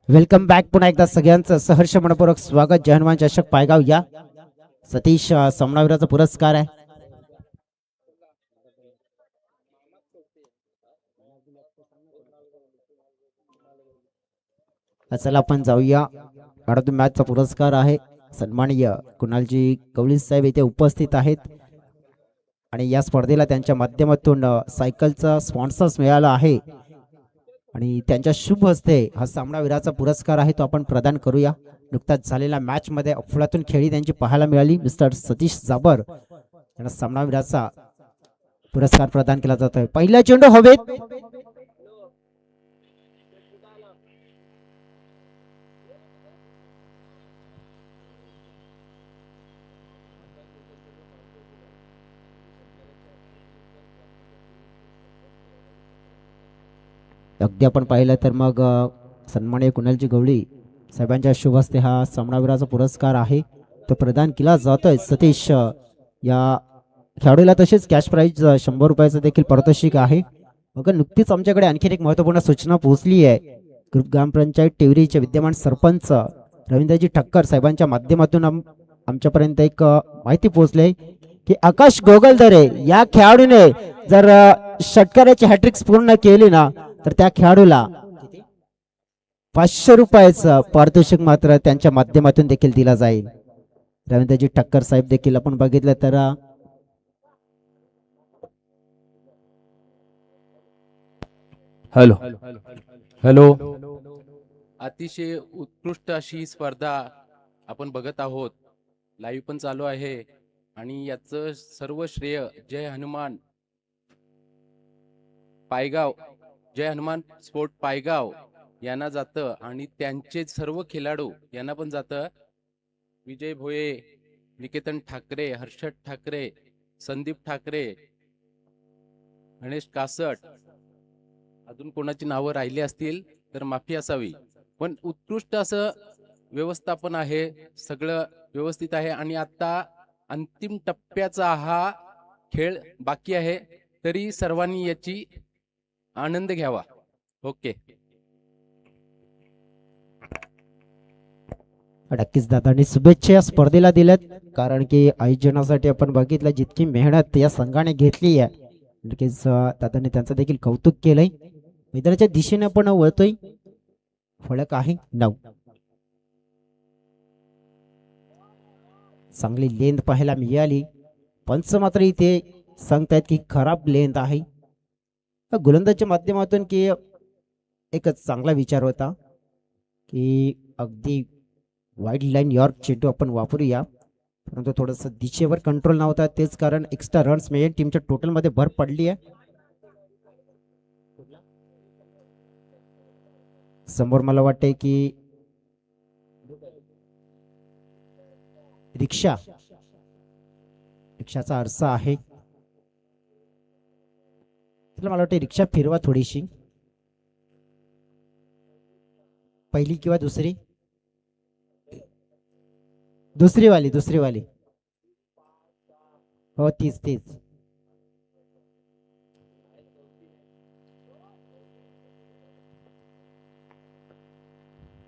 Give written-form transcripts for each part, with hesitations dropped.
Welcome back. पुन्हा एकदा सगळ्यांचं सहर्ष मनपूर्वक स्वागत. जय हनुमान चषक पायगाव या सतीश सामनावीराचा पुरस्कार आहे. चला आपण जाऊया. मॅच मॅचचा पुरस्कार आहे. सन्माननीय कुणालजी कवळी साहेब इथे उपस्थित आहेत आणि या स्पर्धेला त्यांच्या माध्यमातून सायकलचा स्पॉन्सर्स मिळाला आहे आणि त्यांच्या शुभ हस्ते हा सामनावीराचा पुरस्कार आहे तो आपण प्रदान करूया. नुकताच झालेल्या मॅच मध्ये अफलातून खेळी त्यांची पाहायला मिळाली. मिस्टर सतीश जाबर यांना सामनावीराचा पुरस्कार प्रदान केला जातोय. पहिला चेंडू हवेत. अगदी आपण पाहिलं तर मग सन्माननीय कुणालजी गवळी साहेबांच्या शुभ हस्ते हा सामनावीराचा पुरस्कार आहे तो प्रदान केला जातोय. सतीश या खेळाडूला तसेच कॅश प्राइज 100 रुपयाचं देखील पारितोषिक आहे. मग नुकतीच आमच्याकडे आणखी एक महत्त्वपूर्ण सूचना पोहोचली आहे. ग्रुप ग्रामपंचायत टिवरीचे विद्यमान सरपंच रवींद्रजी ठक्कर साहेबांच्या माध्यमातून आमच्यापर्यंत एक माहिती पोहोचली की आकाश गोगलदरे या खेळाडूने जर षटकाराची हॅट्रिक्स पूर्ण केली ना तर त्या खेळाडूला 500 रुपयाचं पारितोषिक मात्र त्यांच्या माध्यमातून देखील दिला जाईल. रवींद्रजी ठक्कर साहेब देखील आपण बघितलं तर हॅलो हॅलो अतिशय उत्कृष्ट अशी स्पर्धा आपण बघत आहोत. लाईव्ह पण चालू आहे आणि याचं सर्व श्रेय जय हनुमान पायगाव, जय हनुमान स्पोर्ट पायगाव यांना जातं आणि त्यांचे सर्व खेळाडू यांना पण जातं. विजय भोये, निकेतन ठाकरे, हर्षद ठाकरे, संदीप ठाकरे, गणेश कासट, अजून कोणाची नावं राहिली असतील तर माफी असावी. पण उत्कृष्ट असं व्यवस्थापन आहे, सगळं व्यवस्थित आहे. आणि आता अंतिम टप्प्याचा हा खेळ बाकी आहे तरी सर्वांनी याची आनंद घ्यावा. ओके. नक्कीच दादांनी शुभेच्छा या स्पर्धेला दिल्यात कारण की आयोजनासाठी आपण बघितलं जितकी मेहनत या संघाने घेतली आहे. नक्कीच दादांनी त्यांचं देखील कौतुक केलंय. मैदानाच्या दिशेने पण वळतोय. फलक आहे 9. चांगली लेंथ पाहायला मिळाली. पंच मात्र इथे सांगतायत की खराब लेंथ आहे. गोलंदाजच्या माध्यमातून की एकच चांगला विचार होता की अगदी वाईड लाईन यॉर्क चेंडू आपण वापरूया, परंतु थोडंसं दिशेवर कंट्रोल नव्हता. तेच कारण एक्स्ट्रा रन्स मिळेल. टीमच्या टोटलमध्ये भर पडली आहे. समोर मला वाटते की रिक्षाचा आरसा आहे. मला वाटतं रिक्षा फिरवा थोडीशी, पहिली किंवा दुसरी वाली हो तीच.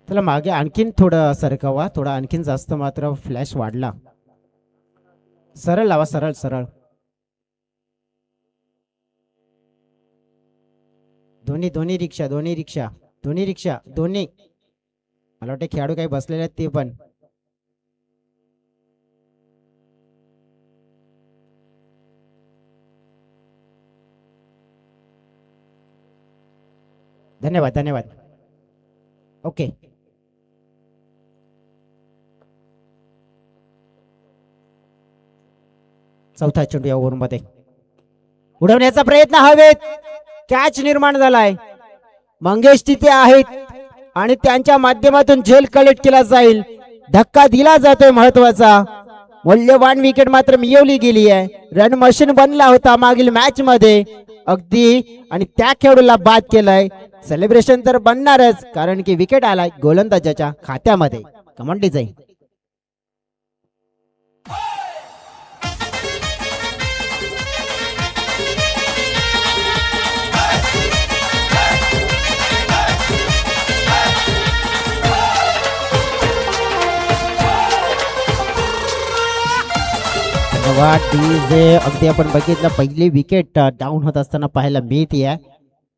त्याला मागे आणखीन थोडं सरकवा, थोडा आणखीन जास्त मात्र फ्लॅश वाढला. सरळ लावा, सरळ. दोन्ही रिक्षा मला वाटतं खेळाडू काही बसलेले आहेत ते पण. धन्यवाद. ओके. चौथा चेंडू या ओव्हरमध्ये उडवण्याचा प्रयत्न हवेत. कॅच निर्माण झालाय. मंगेश तिथे आहेत आणि त्यांच्या माध्यमातून झेल कलेक्ट केला जाईल. धक्का दिला जातोय महत्वाचा. मूल्यवान विकेट मात्र मिळवली गेली आहे. रन मशीन बनला होता मागील मॅच मध्ये अगदी आणि त्या खेळाडूला बाद केलाय. सेलिब्रेशन तर बनणारच कारण की विकेट आलाय गोलंदाजाच्या खात्यामध्ये. कमांडी जाईल. तेव्हा डीजे अगदी आपण बघितलं पहिली विकेट डाऊन होत असताना पाहायला मिळते.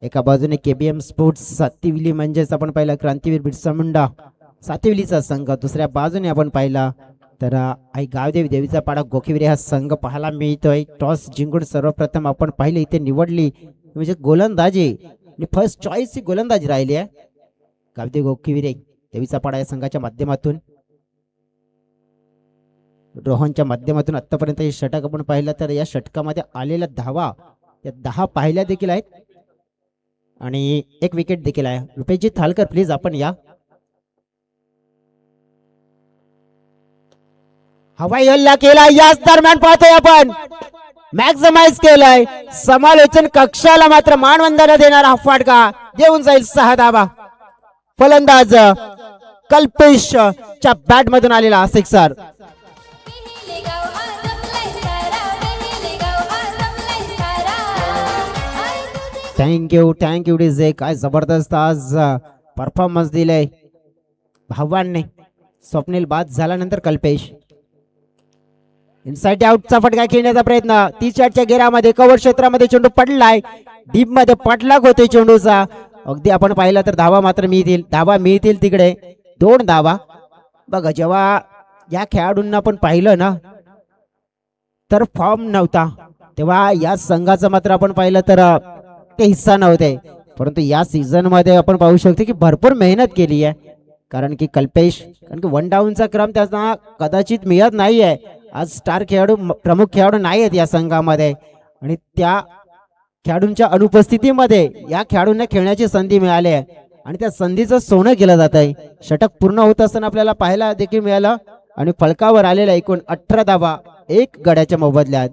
एका बाजूने केबीएम स्पोर्ट्स सातिवली म्हणजेच आपण पाहिलं क्रांतीवीर बिरसा मुंडा सातिवलीचा संघ, दुसऱ्या बाजूने आपण पाहिला तर आई गावदेवी देवीचा पाडा गोखिवरे हा संघ पाहायला मिळतोय. टॉस जिंकून सर्वप्रथम आपण पाहिले इथे निवडली म्हणजे गोलंदाजी आणि फर्स्ट चॉईस ही गोलंदाजी राहिली आहे. गावदेवी गोखिवरे देवीचा पाडा या संघाच्या माध्यमातून रोहनच्या माध्यमातून आतापर्यंत हे षटक आपण पाहिलं तर या षटकामध्ये आलेल्या धावा या 10 पाहिल्या देखील आहेत आणि एक विकेट देखील आहे. रुपेशजी थालकर प्लीज आपण या. हवाई हल्ला केला याच दरम्यान पाहतोय आपण मॅक्झिमाइज केलंय. समालोचन कक्षाला मात्र मानवंदना देणारा हा फटका देऊन जाईल 6 धावा. फलंदाज कल्पेशच्या बॅट मधून आलेला सिक्सर. Thank you DJ. काय जबरदस्त आज परफॉर्मन्स दिले भावांनी. स्वप्नील बाद झाल्यानंतर कल्पेश इनसाइड आउटचा फटका खेळण्याचा प्रयत्न 30च्या घेरामध्ये कव्हर क्षेत्रामध्ये चेंडू पडलाय. डीप मध्ये पटलाक होते चेंडूचा. अगदी आपण पाहिलं तर धावा मात्र मिळतील तिकडे 2 धावा. बघा जेव्हा या खेळाडूंना आपण पाहिलं ना तर फॉर्म नव्हता तेव्हा या संघाचं मात्र आपण पाहिलं तर ते हिस्सा नव्हते, परंतु या सीझन मध्ये आपण पाहू शकतो की भरपूर मेहनत केली आहे. कारण की कारण की 1 डाऊनचा क्रम त्यांना कदाचित मिळत नाहीये. आज स्टार खेळाडू प्रमुख खेळाडू नाही आहेत या संघामध्ये आणि त्या खेळाडूंच्या अनुपस्थितीमध्ये या खेळाडूंना खेळण्याची संधी मिळाली आहे आणि त्या संधीचं सोनं केलं जात आहे. षटक पूर्ण होत असताना आपल्याला पाहायला देखील मिळालं आणि फलकावर आलेला एकूण 18 धावा 1 गड्याच्या मोबदल्यात.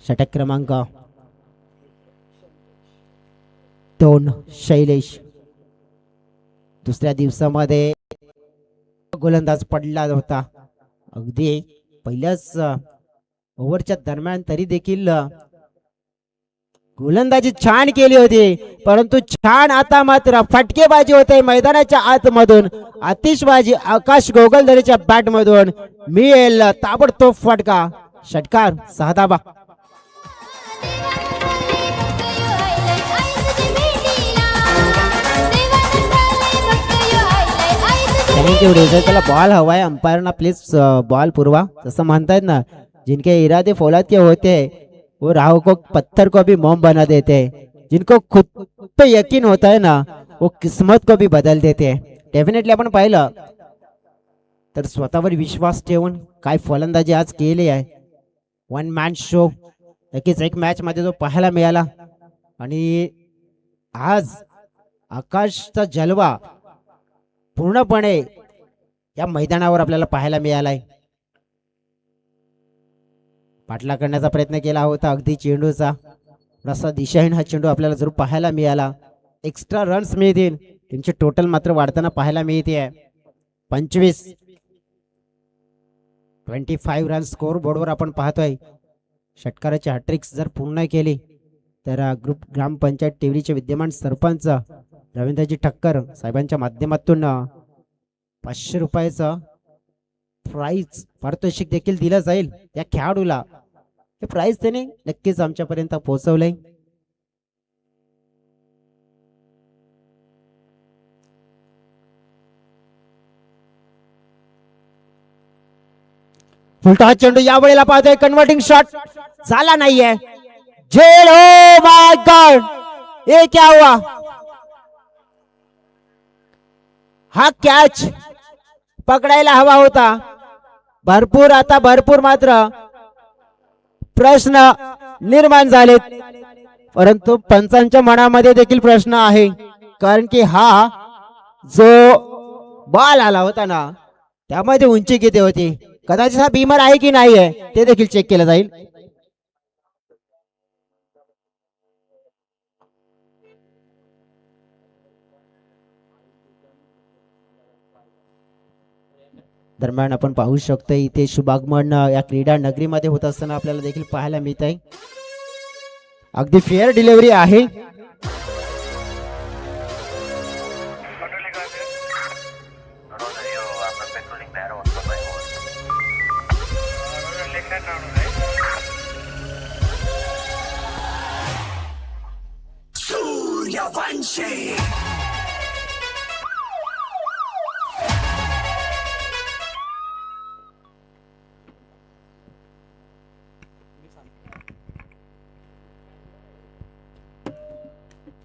षटक क्रमांक 2 शैलेश. दुसऱ्या दिवसामध्ये गोलंदाज पडला होता. अगदी पहिल्याच ओव्हरच्या दरम्यान तरी देखील गोलंदाजी छान केली होती, परंतु छान आता मात्र फटकेबाजी होते मैदानाच्या आतमधून. आतिषबाजी आकाश गोगलदरेच्या बॅट मधून मिळेल ताबडतोब फटका. षटकार 6 धावा. त्याला बॉल हवाय. अंपायरना प्लीज बॉल पुरवा. जसं म्हणतायत ना जिनके इरादे फौलाद के होते वो राह को पत्थर को भी मोम बना देते हैं. जिनको खुद पे यकीन होता है ना वो किस्मत को भी बदल देते हैं. डेफिनेटली आपण पाहिलं तर स्वतःवर विश्वास ठेवून काय फलंदाजी आज केली आहे. 1 मॅन शो नक्कीच एक मॅच मध्ये जो पाहायला मिळाला आणि आज आकाशचा जलवा पूर्णपणे या मैदानावर आपल्याला पाहायला मिळालाय. पाठला करण्याचा प्रयत्न केला होता अगदी चेंडूचा रस्ता दिशाहीन हा चेंडू आपल्याला जरूर पाहायला मिळाला. एक्स्ट्रा रन्स मिळतील त्यांचे टोटल मात्र वाढताना पाहायला मिळते. 25 रन स्कोर बोर्डवर आपण पाहतोय. षटकाराची हॅट्रिक्स जर पूर्ण केली तर ग्रुप ग्रामपंचायत टिवरीचे विद्यमान सरपंच रवींद्रजी ठक्कर साहेबांच्या माध्यमातून 500 रुपयाचं प्राइज पारितोषिक देखील दिलं जाईल या खेळाडूला. हे प्राइज त्याने नक्कीच आमच्यापर्यंत पोहोचवलंय. फुलटा चेंडू या वेळेला पाहतोय. कन्व्हर्टिंग शॉट झाला नाहीये. जेल. ओ माय गॉड, ये क्या हुआ? हा कॅच पकडायला हवा होता. भरपूर मात्र प्रश्न निर्माण झालेत, परंतु पंचांच्या मनामध्ये देखील प्रश्न आहे. कारण की हा जो बॉल आला होता ना त्यामध्ये उंची किती होती, कदाचित हा बीमर आहे की नाही आहे ते देखील चेक केलं जाईल. दरम्यान आपण पाहू शकतो इथे शुभागमन या क्रीडा नगरीमध्ये होत असताना आपल्याला देखील पाहायला मिळत आहे. अगदी फेअर डिलिव्हरी आहे.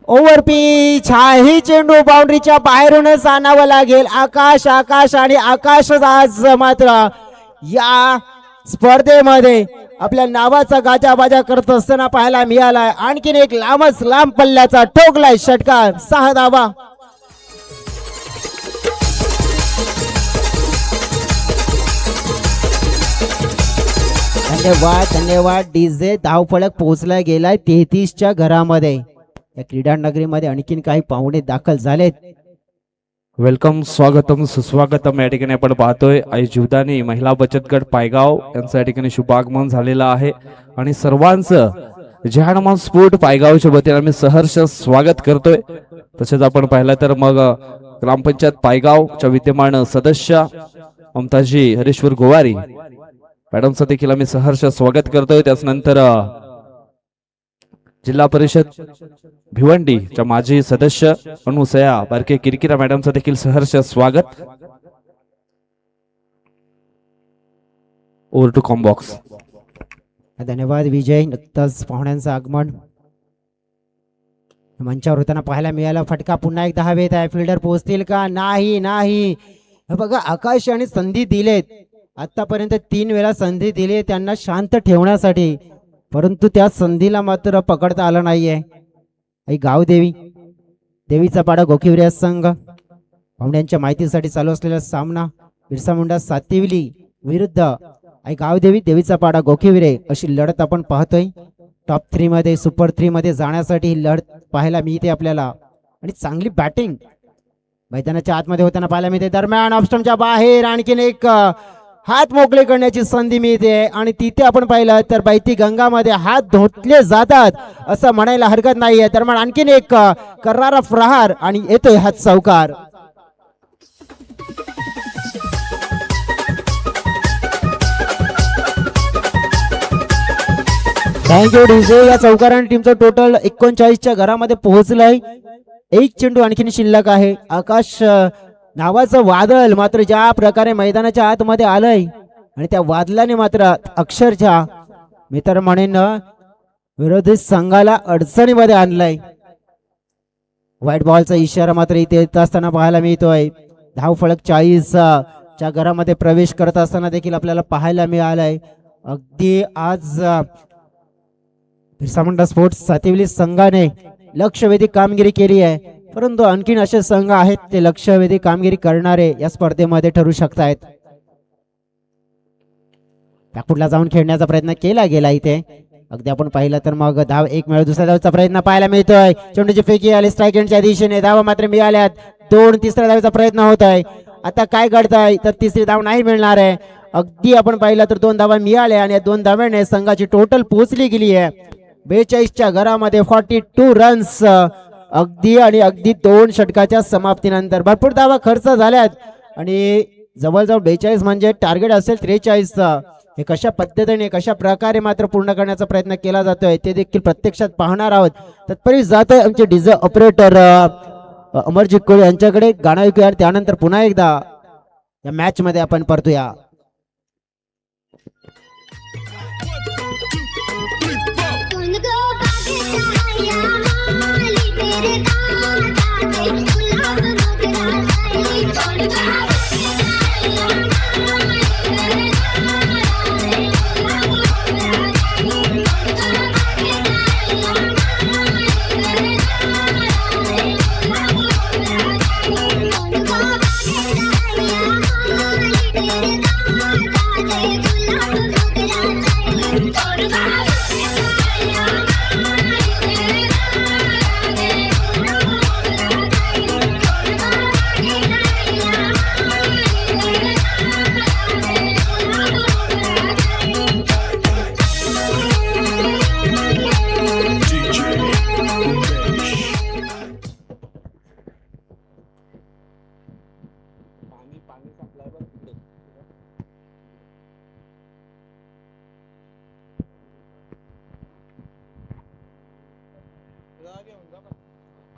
ओव्हर पिच हाही चेंडू बाउंड्रीच्या बाहेरूनच आणावं लागेल. आकाश आकाश आणि आकाश आज मात्र या स्पर्धेमध्ये आपल्या नावाचा गाजाबाजा करत असताना पाहायला मिळालाय. आणखीन एक लांबच लांब पल्ल्याचा ठोकलाय षटकार. 6 धावा. धन्यवाद धन्यवाद डीजे. धावफलक पोहोचला गेलाय 33च्या घरामध्ये. या क्रीडा नगरीमध्ये आणखीन काही पाहुणे दाखल झालेत. वेलकम, स्वागतम, सुस्वागतम. या ठिकाणी आपण पाहतोय आई जीवदानी महिला बचत गट पायगाव यांचं या ठिकाणी शुभागमन झालेलं आहे आणि सर्वांचं जहानमान स्पोर्ट पायगावच्या वतीने आम्ही सहर्ष स्वागत करतोय. तसेच आपण पाहिलं तर मग ग्रामपंचायत पायगावच्या विद्यमान सदस्य ममताजी हरेश्वर गोवारी मॅडमचं देखील आम्ही सहर्ष स्वागत करतोय. त्याचनंतर जिल्हा परिषद भिवंडीच्या माजी सदस्य अनुसया बारके किरकिरा मॅडमचं देखील सहर्ष स्वागत. ओव्हर टू कॉम्बॉक्स. धन्यवाद विजय. नुकताच पाहुण्यांचं आगमन मंचावर होताना पाहायला मिळाला. फटका पुन्हा एकदा हवेत आहे. फिल्डर पोहोचतील का? नाही नाही. बघा आकाश आणि संधी दिलेत. आतापर्यंत 3 वेळा संधी दिली त्यांना शांत ठेवण्यासाठी, परंतु त्या संधीला मात्र पकडता आलं नाहीये. आई गावदेवी देवीचा पाडा गोखिवरे संघ पाहुण्यांच्या माहितीसाठी चालू असलेला सामना बिरसा मुंडा सातिवली विरुद्ध आई गावदेवी देवीचा पाडा गोखिवरे अशी लढत आपण पाहतोय. टॉप 3 मध्ये सुपर 3 मध्ये जाण्यासाठी ही लढत पाहायला मिळते आपल्याला. आणि चांगली बॅटिंग मैदानाच्या आतमध्ये होताना पाहायला मिळते. दरम्यान ऑफस्टंपच्या बाहेर आणखीन एक हात मोकळे करण्याची संधी मिळते आणि तिथे आपण पाहिलं तर बैती गंगामध्ये हात धुतले जातात असं म्हणायला हरकत नाहीये. दरम्यान आणखीन एक करारा प्रहार आणि येतोय हात चौकार. Thank you DJ. या चौकाराने टीमचं टोटल 39च्या घरामध्ये पोहोचलंय. एक चेंडू आणखीन शिल्लक आहे. आकाश नावाचं वादळ मात्र ज्या प्रकारे मैदानाच्या आतमध्ये आलंय आणि त्या वादळाने मात्र अक्षरशः मी तर म्हणेन विरोधी संघाला अडचणीमध्ये आणलाय. व्हाईट बॉलचा इशारा मात्र इथे येत असताना पाहायला मिळतोय. धावफलक 40 च्या घरामध्ये प्रवेश करत असताना देखील आपल्याला पाहायला मिळालाय. अगदी आज बिरसा मुंडा स्पोर्ट्स सातिवली संघाने लक्षवेधी कामगिरी केली आहे, परंतु आणखीन असे संघ आहेत ते लक्षवेधी कामगिरी करणारे या स्पर्धेमध्ये ठरू शकतायत. बॅकफुटला जाऊन खेळण्याचा प्रयत्न केला गेला इथे. अगदी आपण पाहिलं तर मग धाव एक मिळव दुसऱ्या धावचा प्रयत्न पाहायला मिळतोय. चेंडूची फेकी आली स्ट्राईक एंडच्या दिशेने. धावा मात्र मिळाल्यात. 2 तिसऱ्या धावेचा प्रयत्न होत आहे. आता काय घडतंय तर तिसरी धाव नाही मिळणार आहे. अगदी आपण पाहिलं तर 2 धावा मिळाल्या आणि या 2 धाव्याने संघाची टोटल पोहोचली गेली आहे 42च्या घरामध्ये 42 रन्स. अगदी आणि अगदी 2 षटकाच्या समाप्तीनंतर भरपूर धावा खर्च झाल्यात आणि जवळजवळ 42 म्हणजे टार्गेट असेल 43चा. हे कशा पद्धतीने कशा प्रकारे मात्र पूर्ण करण्याचा प्रयत्न केला जातोय ते देखील प्रत्यक्षात पाहणार आहोत. तत्परी जातोय आमचे डीजे ऑपरेटर अमरजीत कोळे यांच्याकडे. गाणं ऐकूया त्यानंतर पुन्हा एकदा या मॅच मध्ये आपण परतूया. Thank you.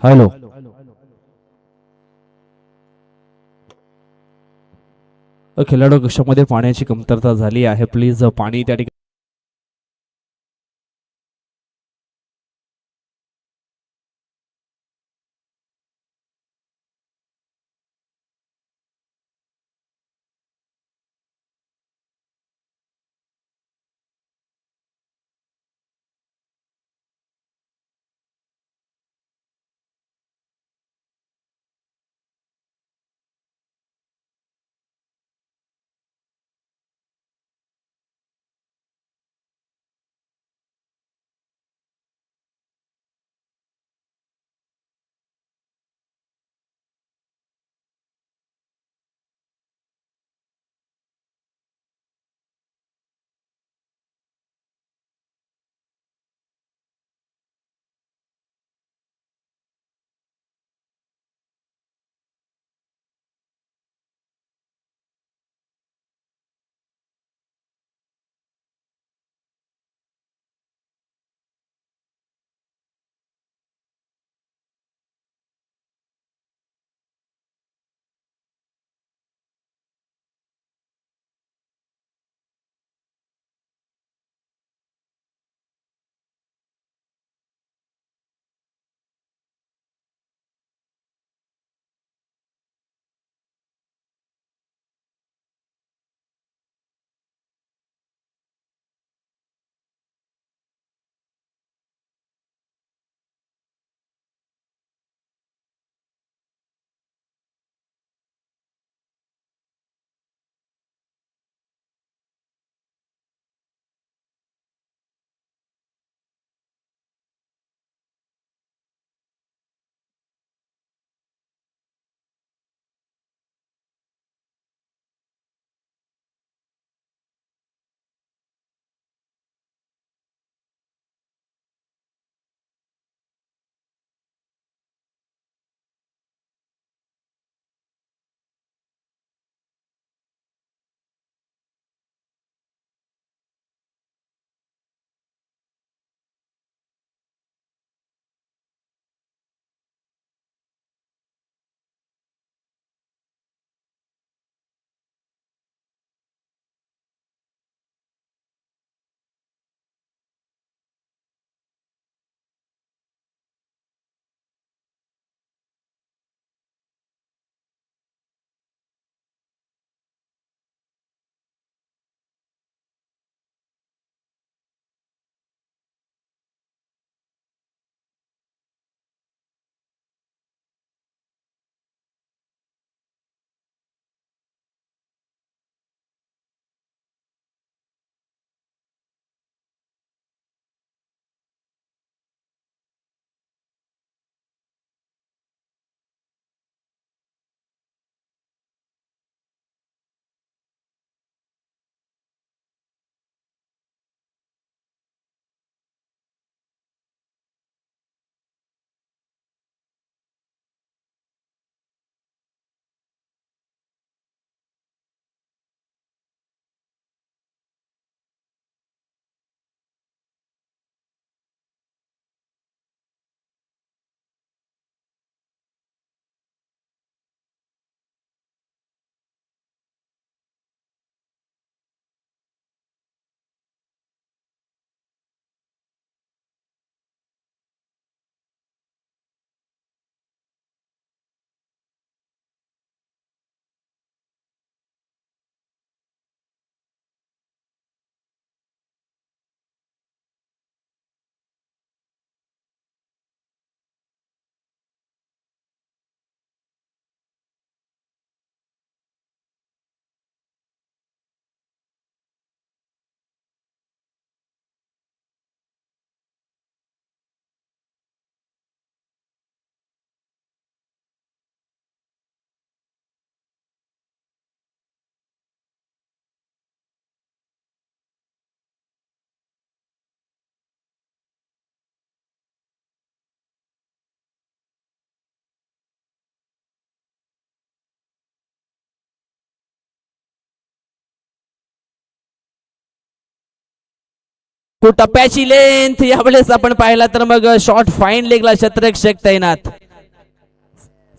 हॅलो खेळाडू कक्षामध्ये पाण्याची कमतरता झाली आहे. प्लीज पाणी त्या ठिकाणी टप्प्याची लेंथ यावेळेस आपण पाहिला तर मग शॉर्ट फाईन लेगला शतरक्षक तैनात.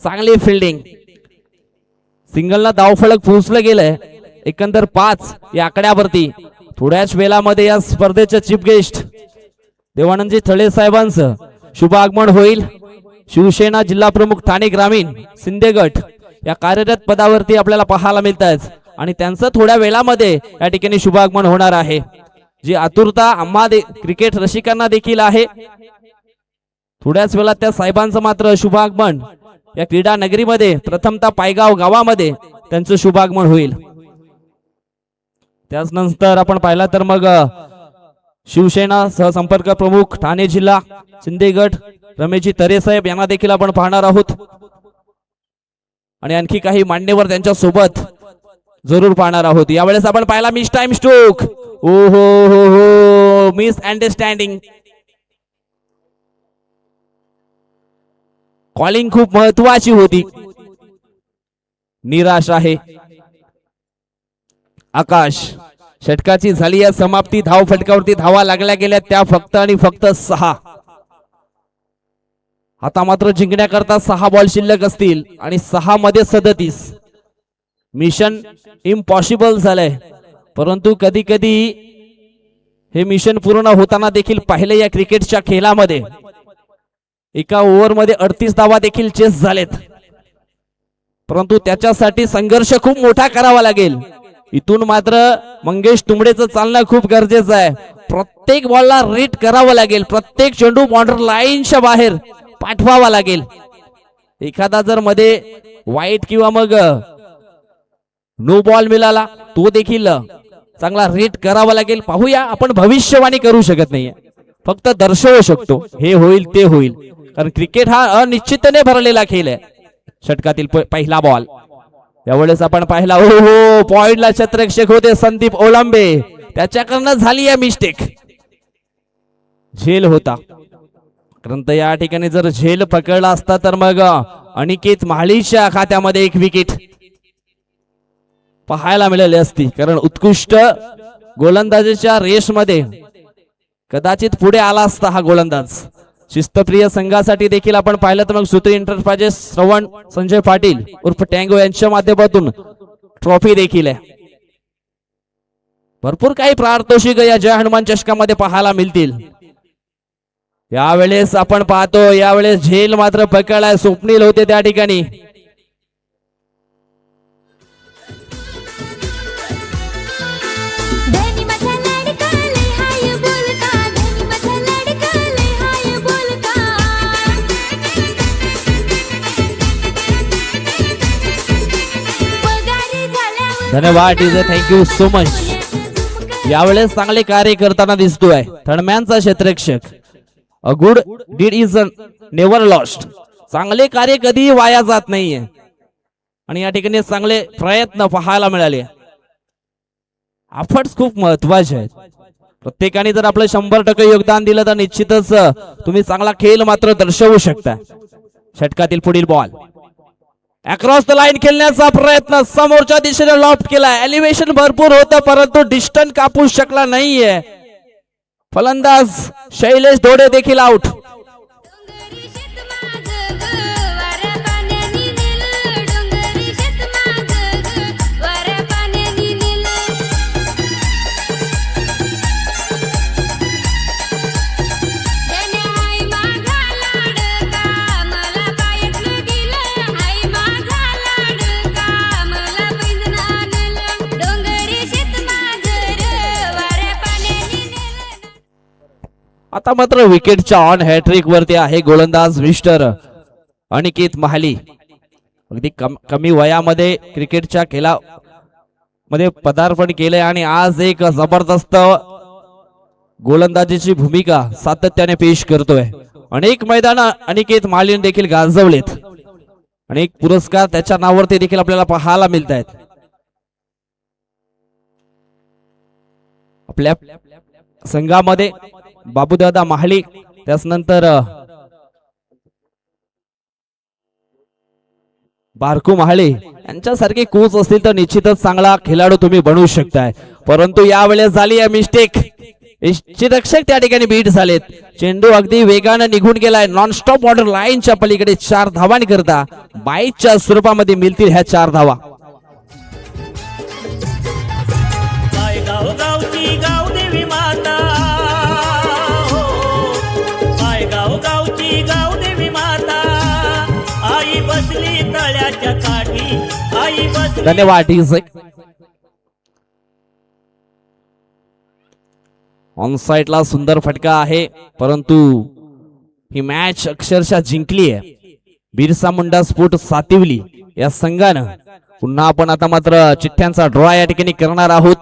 चांगली फिल्डिंग. सिंगलला धावफलक पोहोचलं गेलंय. एकंदर 5 या आकड्यावरती. थोड्याच वेळामध्ये या स्पर्धेचे चीफ गेस्ट देवानंदजी थळे साहेबांचं शुभ आगमन होईल. शिवसेना जिल्हा प्रमुख ठाणे ग्रामीण शिंदे गट या कार्यरत पदावरती आपल्याला पाहायला मिळत आहेत आणि त्यांचं थोड्या वेळामध्ये या ठिकाणी शुभ आगमन होणार आहे. जी आतुरता आम्हा क्रिकेट रसिकांना देखील आहे. थोड्याच वेळात त्या साहेबांचं मात्र शुभ आगमन या क्रीडा नगरीमध्ये प्रथमतः पायगाव गावामध्ये त्यांचं शुभ आगमन होईल. त्याच नंतर आपण पाहिला तर मग शिवसेना सहसंपर्क प्रमुख ठाणे जिल्हा शिंदे गट रमेशजी तरे साहेब यांना देखील आपण पाहणार आहोत आणि आणखी काही मान्यवर त्यांच्या सोबत जरूर पाहणार आहोत. यावेळेस आपण पाहिला मिस टाइम स्ट्रोक. ओ हो हो हो मिस अंडरस्टँडिंग. कॉलिंग खूप महत्वाची होती. निराश आहे. आकाश षटकाची झाली या समाप्ती. धाव फटकावरती धावा लागल्या गेल्या त्या फक्त आणि फक्त 6. आता मात्र जिंकण्याकरता 6 बॉल शिल्लक असतील आणि 6 मध्ये 37. मिशन इम्पॉसिबल झालंय परंतु कधी कधी हे मिशन पूर्ण होताना देखील पाहिले या क्रिकेटच्या खेळामध्ये. एका ओव्हरमध्ये 38 धावा देखील चेस झालेत परंतु त्याच्यासाठी संघर्ष खूप मोठा करावा लागेल. इथून मात्र मंगेश तुंबडेचं चालणं खूप गरजेचं आहे. प्रत्येक बॉलला रीड करावं लागेल. प्रत्येक चेंडू बॉर्डर लाईनच्या बाहेर पाठवावा लागेल. एखादा जर मध्ये वाईट किंवा मग नो बॉल मिळाला तो देखील चांगला रीड करावा लागेल. पाहूया, आपण भविष्यवाणी करू शकत नाहीये, फक्त दर्शवू शकतो. हे होईल ते होईल, कारण क्रिकेट हा अनिश्चिततेने भरलेला खेळ आहे. षटकातील पहिला बॉल यावेळेस आपण पाहिला. हो हो पॉइंटला क्षेत्ररक्षक होते संदीप ओलांबे, त्याच्याकडनं झाली या मिस्टेक. झेल होता परंतु या ठिकाणी जर झेल पकडला असता तर मग अनिकेत महाळीच्या खात्यामध्ये 1 विकेट पाहायला मिळाली असती. कारण उत्कृष्ट गोलंदाजीच्या रेसमध्ये कदाचित पुढे आला असता हा गोलंदाज. शिस्तप्रिय संघासाठी देखील आपण पाहिलं तर मग सूत्री एंटरप्राइजेस श्रवण संजय पाटील उर्फ टँगो यांच्या माध्यमातून ट्रॉफी देखील आहे. भरपूर काही पारितोषिक या जय हनुमान चषकामध्ये पाहायला मिळतील. यावेळेस आपण पाहतो, यावेळेस झेल मात्र पकडलाय. स्वप्नील होते त्या ठिकाणी. धन्यवाद डीजे, थँक्यू सो मच. यावेळेस चांगले कार्य करताना दिसतोय थडम्यांचा क्षेत्ररक्षक. A good deed is never lost. चांगले कार्य कधीही वाया जात नाहीये आणि या ठिकाणी चांगले प्रयत्न पाहायला मिळाले. एफर्ट्स खूप महत्वाचे आहेत. प्रत्येकाने जर आपलं 100% योगदान दिलं तर निश्चितच तुम्ही चांगला खेळ मात्र दर्शवू शकता. षटकातील पुढील बॉल अक्रॉस द लाईन खेळण्याचा प्रयत्न, समोरच्या दिशेने लॉफ्ट केला. एलिव्हेशन भरपूर होतं परंतु डिस्टन्स कापू शकला नाहीये. फलंदाज शैलेश धोडे देखील आउट. आता मात्र विकेटच्या ऑन हॅट्रिक वरती आहे गोलंदाज मिस्टर अनिकेत महाली. अगदी कमी वयामध्ये क्रिकेटच्या खेळामध्ये पदार्पण केले आणि आज एक जबरदस्त गोलंदाजीची भूमिका सातत्याने पेश करतोय. अनेक मैदान अनिकेत महालीने देखील गाजवलेत. अनेक पुरस्कार त्याच्या नावावरती देखील आपल्याला पाहायला मिळत आहेत. आपल्या संघामध्ये बाबूदादा महाली, त्यानंतर बारकू महाले यांच्यासारखे कोच असतील तर निश्चितच चांगला खेळाडू तुम्ही बनवू शकताय. परंतु यावेळेस झाली आहे मिस्टेक. यष्टीरक्षक त्या ठिकाणी बीट झालेत. चेंडू अगदी वेगानं निघून गेलाय. नॉनस्टॉप बॉर्डर लाईनच्या पलीकडे 4 धावांकरता बाईटच्या स्वरूपामध्ये मिळतील ह्या 4 धावा. पायगाव गावची गावदेवी माता हो, पायगाव गावची गावदेवी माता, आई बसली तळ्याच्या काठी, आई बसली. धन्यवाद. ठीक आहे. ऑन साइडला सुंदर फटका आहे, परंतु ही मॅच अक्षरशः जिंकली आहे बिरसा मुंडा स्पोर्ट सातिवली या संघानं. पुन्हा आपण आता मात्र चिठ्ठ्यांचा ड्रॉ या ठिकाणी करणार आहोत.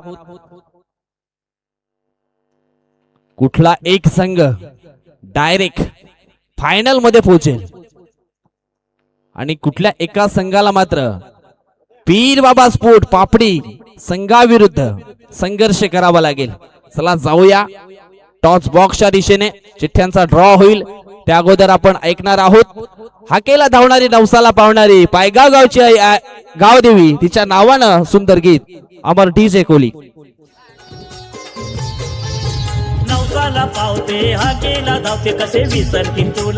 कुठला एक संघ डायरेक्ट फायनल मध्ये पोहोचेल आणि कुठल्या एका संघाला मात्र पीर बाबा स्पोर्ट पापडी संघाविरुद्ध संघर्ष करावा लागेल. चला जाऊया टॉस बॉक्सच्या दिशेने. चिठ्ठ्यांचा ड्रॉ होईल त्या अगोदर आपण ऐकणार आहोत हाकेला धावणारी नवसाला पावणारी पायगाव गावची गावदेवी, तिच्या नावानं सुंदर गीत अमर डीजे कोहली. नवसाला पावते हाकेला धावते, कसे विसरतील तुला.